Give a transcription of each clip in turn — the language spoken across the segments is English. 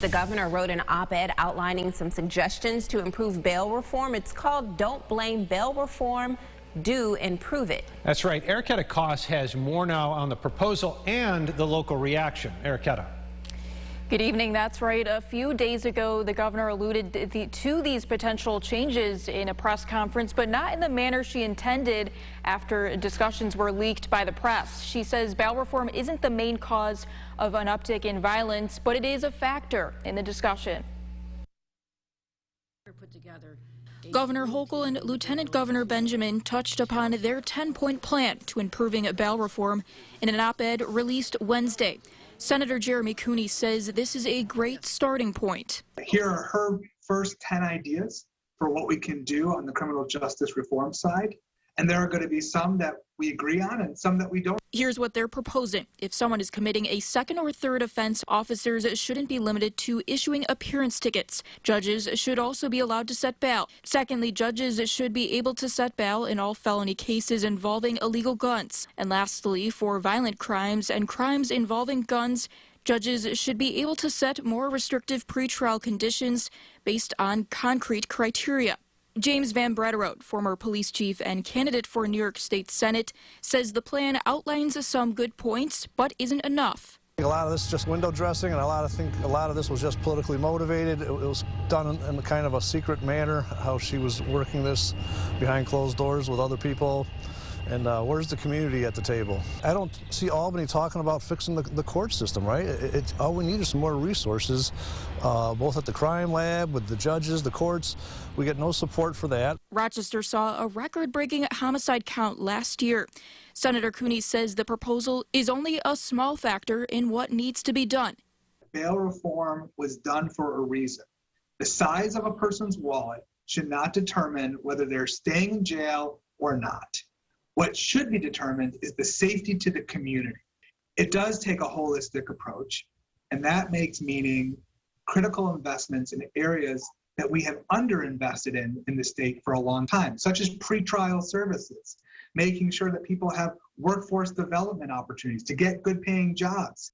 The governor wrote an op-ed outlining some suggestions to improve bail reform. It's called Don't Blame Bail Reform, Do Improve It. That's right. Ericketta Koss has more now on the proposal and the local reaction. Ericketta. Good evening. That's right. A few days ago, the governor alluded to these potential changes in a press conference, but not in the manner she intended after discussions were leaked by the press. She says bail reform isn't the main cause of an uptick in violence, but it is a factor in the discussion. Governor Hochul and Lieutenant Governor Benjamin touched upon their 10-point plan to improving bail reform in an op-ed released Wednesday. Senator Jeremy Cooney says this is a great starting point. Here are her first 10 ideas for what we can do on the criminal justice reform side. And there are going to be some that we agree on and some that we don't. Here's what they're proposing. If someone is committing a second or third offense, officers shouldn't be limited to issuing appearance tickets. Judges should also be allowed to set bail. Secondly, judges should be able to set bail in all felony cases involving illegal guns. And lastly, for violent crimes and crimes involving guns, judges should be able to set more restrictive pretrial conditions based on concrete criteria. James Van Brederode, former police chief and candidate for New York State Senate, says the plan outlines some good points, but isn't enough. A lot of this is just window dressing, and a lot of this was just politically motivated. It was done in kind of a secret manner, how she was working this behind closed doors with other people. And where's the community at the table? I don't see Albany talking about fixing the court system, right? All we need is some more resources, both at the crime lab, with the judges, the courts. We get no support for that. Rochester saw a record-breaking homicide count last year. Senator Cooney says the proposal is only a small factor in what needs to be done. Bail reform was done for a reason. The size of a person's wallet should not determine whether they're staying in jail or not. What should be determined is the safety to the community. It does take a holistic approach, and that makes meaning critical investments in areas that we have underinvested in the state for a long time, such as pretrial services, making sure that people have workforce development opportunities to get good paying jobs.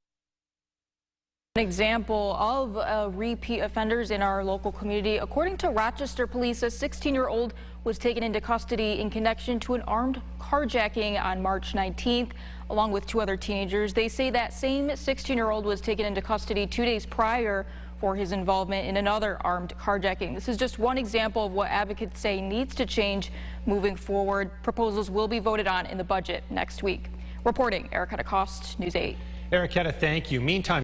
An example of repeat offenders in our local community. According to Rochester police, a 16-year-old was taken into custody in connection to an armed carjacking on March 19th, along with two other teenagers. They say that same 16-year-old was taken into custody 2 days prior for his involvement in another armed carjacking. This is just one example of what advocates say needs to change moving forward. Proposals will be voted on in the budget next week. Reporting, Ericketta Koss, News 8. Ericketta, thank you. Meantime,